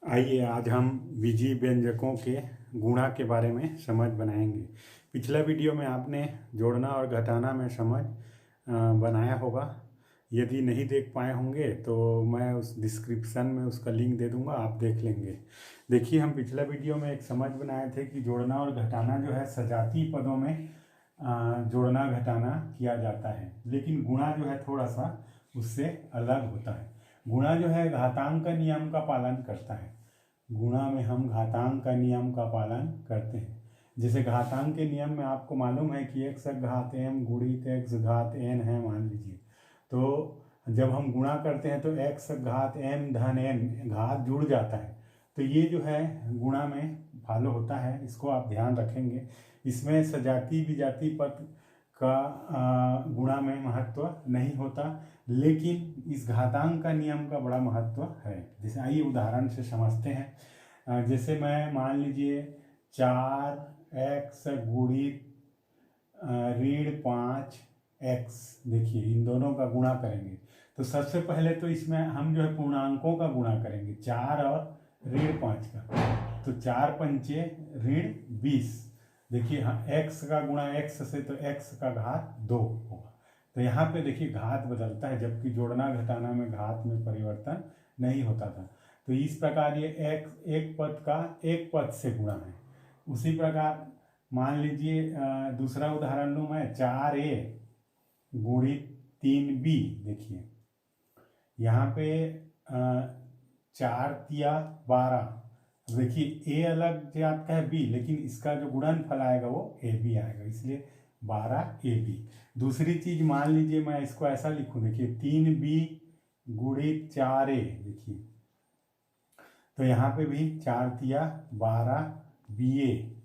आइए आज हम बीजीय व्यंजकों के गुणा के बारे में समझ बनाएंगे। पिछला वीडियो में आपने जोड़ना और घटाना में समझ बनाया होगा। यदि नहीं देख पाए होंगे तो मैं उस डिस्क्रिप्शन में उसका लिंक दे दूंगा, आप देख लेंगे। देखिए, हम पिछला वीडियो में एक समझ बनाए थे कि जोड़ना और घटाना जो है सजातीय पदों में जोड़ना घटाना किया जाता है, लेकिन गुणा जो है थोड़ा सा उससे अलग होता है। गुणा जो है घातांक का नियम का पालन करता है। गुणा में हम घातांक का नियम का पालन करते हैं। जैसे घातांक के नियम में आपको मालूम है कि x घात m गुणित x घात n है, मान लीजिए। तो जब हम गुणा करते हैं तो x घात m धन n घात जुड़ जाता है, तो ये जो है गुणा में फॉलो होता है। इसको आप ध्यान रखेंगे। इसमें सजातीय विजातीय पद का गुणा में महत्व नहीं होता, लेकिन इस घातांक का नियम का बड़ा महत्व है। जैसे आइए उदाहरण से समझते हैं। जैसे मैं मान लीजिए 4x गुणित ऋण 5x, देखिए इन दोनों का गुणा करेंगे तो सबसे पहले तो इसमें हम जो है पूर्णांकों का गुणा करेंगे, 4 और ऋण 5 का। तो 4 पंचे ऋण 20। देखिए हाँ, x का गुणा x से तो x का घात 2 होगा। तो यहाँ पे देखिए घात बदलता है, जबकि जोड़ना घटाना में घात में परिवर्तन नहीं होता था। तो इस प्रकार ये x एक पद का एक पद से गुणा है। उसी प्रकार मान लीजिए दूसरा उदाहरण लूँ मैं, 4a गुणित 3b। देखिए यहाँ पे 4 तिया 12। देखिए a अलग जो आपका है b, लेकिन इसका जो गुणनफल आएगा वो ab आएगा, इसलिए 12ab। दूसरी चीज मान लीजिए मैं इसको ऐसा लिखूं, देखिए 3b गुणित 4a। देखिए तो यहाँ पे भी 4 तिया 12ba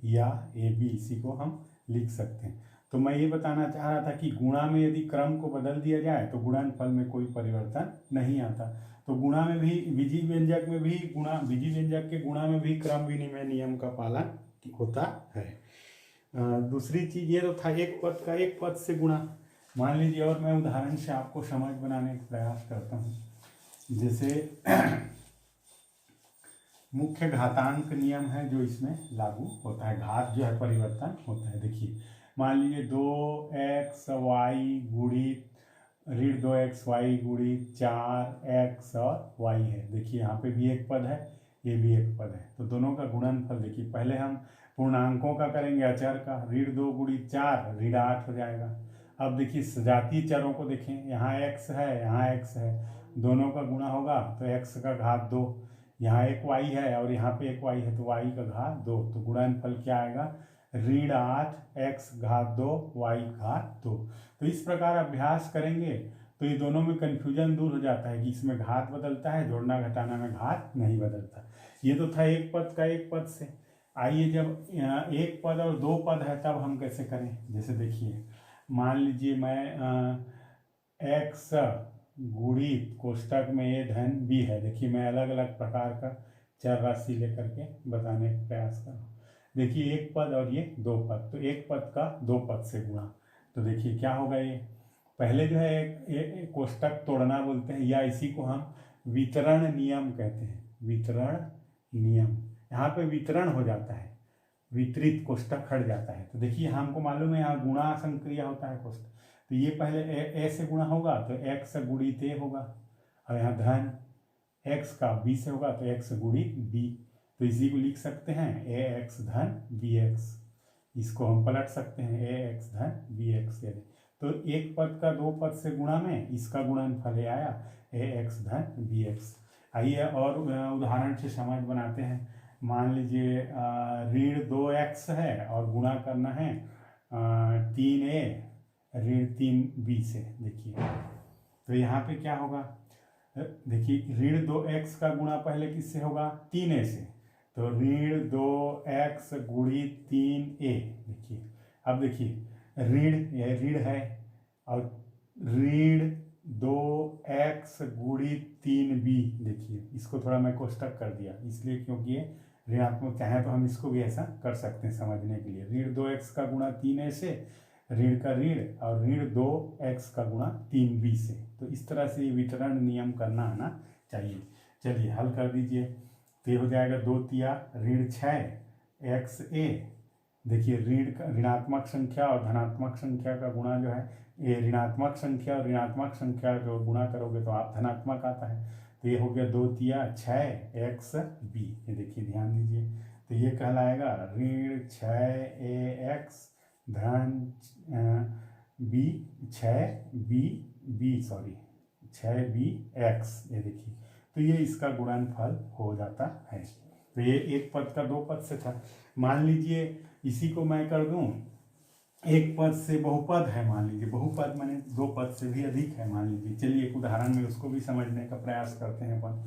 या ab, इसी को हम लिख सकते हैं। तो मैं ये बताना चाह रहा था कि गुणा में यदि क्रम को बदल दिया जाए तो गुणनफल में कोई परिवर्तन नहीं आता। तो गुणा में भी, बीजीय व्यंजक में भी गुणा, बीजीय व्यंजक के गुणा में भी क्रम विनिमय नियम का पालन होता है। दूसरी चीज ये तो था एक पद का एक पद से गुणा। मान लीजिए, और मैं उदाहरण से आपको समझ बनाने का प्रयास करता हूँ। जैसे मुख्य घातांक नियम है जो इसमें लागू होता है, घात जो है परिवर्तन होता है। देखिए मान लीजिए 2xy गुणित ऋण 2xy गुणित 4x और y है। देखिए यहाँ पे भी एक पद है, ये भी एक पद है, तो दोनों का गुणनफल देखिए पहले हम पूर्णांकों का करेंगे, अचर का। ऋण 2 गुणित 4 ऋण 8 हो जाएगा। अब देखिए सजातीय चरों को देखें, यहाँ x है यहाँ x है, दोनों का गुणा होगा तो x का घात 2। यहाँ एक y है और यहाँ पे एक y है, तो y का घात 2। तो गुणनफल क्या आएगा, ऋण 8 x घात 2 y घात 2। तो इस प्रकार अभ्यास करेंगे तो ये दोनों में कन्फ्यूजन दूर हो जाता है कि इसमें घात बदलता है, जोड़ना घटाना में घात नहीं बदलता। ये तो था एक पद का एक पद से। आइए जब एक पद और दो पद है तब हम कैसे करें। जैसे देखिए मान लीजिए मैं x गुणित कोष्टक में a धन b है। देखिए मैं अलग अलग प्रकार का चर राशि लेकर के बताने का प्रयास कर रहा हूँ। देखिए एक पद और ये दो पद, तो एक पद का दो पद से गुणा। तो देखिए क्या होगा, ये पहले जो है एक कोष्टक तोड़ना बोलते हैं, या इसी को हम वितरण नियम कहते हैं। वितरण नियम, यहाँ पे वितरण हो जाता है, वितरित कोष्टक हट जाता है। तो देखिए हमको मालूम है यहाँ गुणा संक्रिया होता है कोष्टक, तो ये पहले ए से गुणा होगा तो x गुणित a होगा, और यहाँ धन x का b से होगा तो x गुणित b। तो इसी को लिख सकते हैं ax धन bx। इसको हम पलट सकते हैं ax धन bx से। तो एक पद का दो पद से गुणा में इसका गुणनफल आया ax धन bx। आइए और उदाहरण से समझ बनाते हैं। मान लीजिए ऋण 2x है और गुणा करना है 3a ऋण 3b से। देखिए तो यहाँ पे क्या होगा, देखिए ऋण 2x का गुणा पहले किससे होगा, 3a से। तो ऋण 2x गुणित 3a। देखिए अब देखिए ऋण, यह ऋण है, और ऋण 2x गुणित 3b। देखिए इसको थोड़ा मैं कोष्टक कर दिया इसलिए क्योंकि ये ऋणात्मक चाहे तो हम इसको भी ऐसा कर सकते हैं समझने के लिए। ऋण 2x का गुणा 3a से, ऋण का ऋण, और ऋण 2x का गुणा 3b से। तो इस तरह से वितरण नियम करना आना चाहिए। चलिए हल कर दीजिए। तो ये हो जाएगा 2 तिया ऋण 6 एक्स ए। देखिए ऋणात्मक संख्या और धनात्मक संख्या का गुणा जो है, ये ऋणात्मक संख्या और ऋणात्मक संख्या जो गुणा करोगे तो आप धनात्मक आता है। तो ये हो गया 2 तिया 6 एक्स बी। ये देखिए ध्यान दीजिए, तो ये कहलाएगा ऋण 6 ए एक्स धन बी 6 बी एक्स। ये देखिए, तो ये इसका गुणनफल हो जाता है। तो ये एक पद का 2 पद से था। मान लीजिए इसी को मैं कर दूं, एक पद से बहुपद है, मान लीजिए बहुपद माने 2 पद से भी अधिक है मान लीजिए। चलिए एक उदाहरण में उसको भी समझने का प्रयास करते हैं अपन।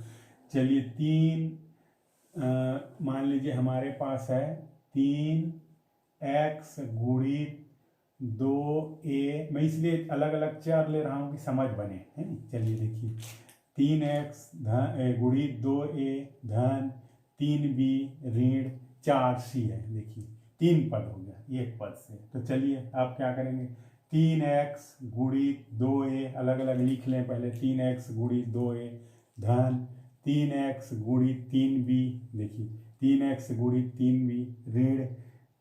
चलिए 3 मान लीजिए हमारे पास है 3x गुणित 2a। मैं इसलिए अलग अलग चर ले रहा हूँ कि समझ बने, है। चलिए देखिए 3x गुणित 2a धन 3b ऋण 4c है। देखिए 3 पद हो गया एक पद से। तो चलिए आप क्या करेंगे, 3x गुणित 2a अलग अलग लिख लें पहले। 3x गुणित 2a धन 3x गुणित 3b। देखिए 3x गुणित 3b ऋण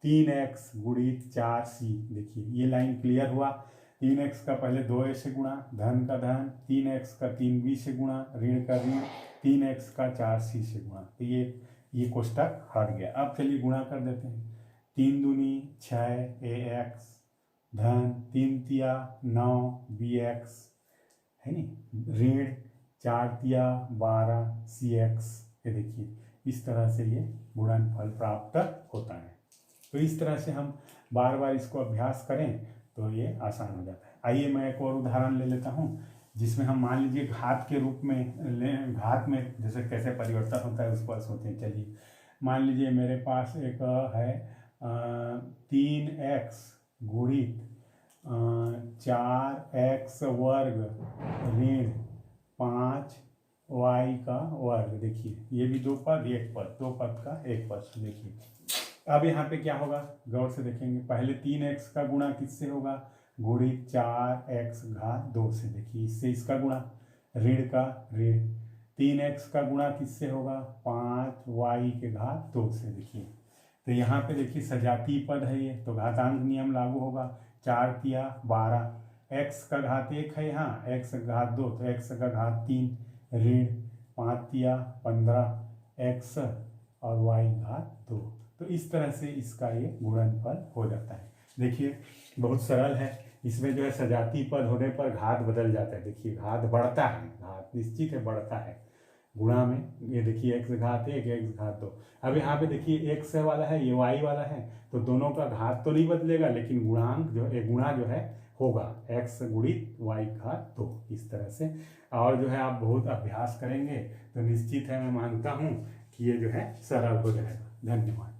3x गुणित 4c। देखिए ये लाइन क्लियर हुआ। 3x का पहले 2a से गुणा, धन का धन, 3x का 3b से गुणा, ऋण का ऋण, 3x का 4c से गुणा। तो ये कोष्टक हट गया। अब चलिए गुणा कर देते हैं। 3 दूनी 6 ax धन 3 तिया 9 bx है नी, ऋण 4 तिया 12 cx। ये देखिए इस तरह से ये गुणनफल प्राप्त होता है। तो इस तरह से हम बार बार इसको अभ्यास करें तो ये आसान हो जाता है। आइए मैं एक और उदाहरण ले लेता हूँ जिसमें हम मान लीजिए घात के रूप में घात में जैसे कैसे परिवर्तन होता है उस पर सोचें। चलिए मान लीजिए मेरे पास एक है 3x गुणित 4x वर्ग ऋण 5y का वर्ग। देखिए ये भी 2 पद एक पद, 2 पद का एक पद। देखिए अब यहाँ पे क्या होगा, गौर से देखेंगे। पहले 3x का गुणा किससे होगा, गुणित 4x घात 2 से। देखिए इससे इसका गुणा, ऋण का ऋण। 3x का गुणा किससे होगा, 5y के घात 2 से। देखिए तो यहाँ पे देखिए सजातीय पद है ये, तो घातांक नियम लागू होगा। 4 तिया 12, x का घात 1 है यहाँ, x का घात 2 तो x का घात 3 ऋण 5 तिया 15 x और y घात 2। तो इस तरह से इसका ये गुणनफल हो जाता है। देखिए बहुत सरल है। इसमें जो है सजातीय पद होने पर घात बदल जाता है। देखिए घात बढ़ता है, घात निश्चित है बढ़ता है गुणा में। ये देखिए x घात 1 x घात 2। अब यहाँ पे देखिए x वाला है, ये y वाला है, तो दोनों का घात तो नहीं बदलेगा लेकिन गुणांक जो है गुणा जो है होगा x गुणित y घात 2। इस तरह से और जो है आप बहुत अभ्यास करेंगे तो निश्चित है, मैं मानता हूँ कि ये जो है सरल हो जाएगा। धन्यवाद।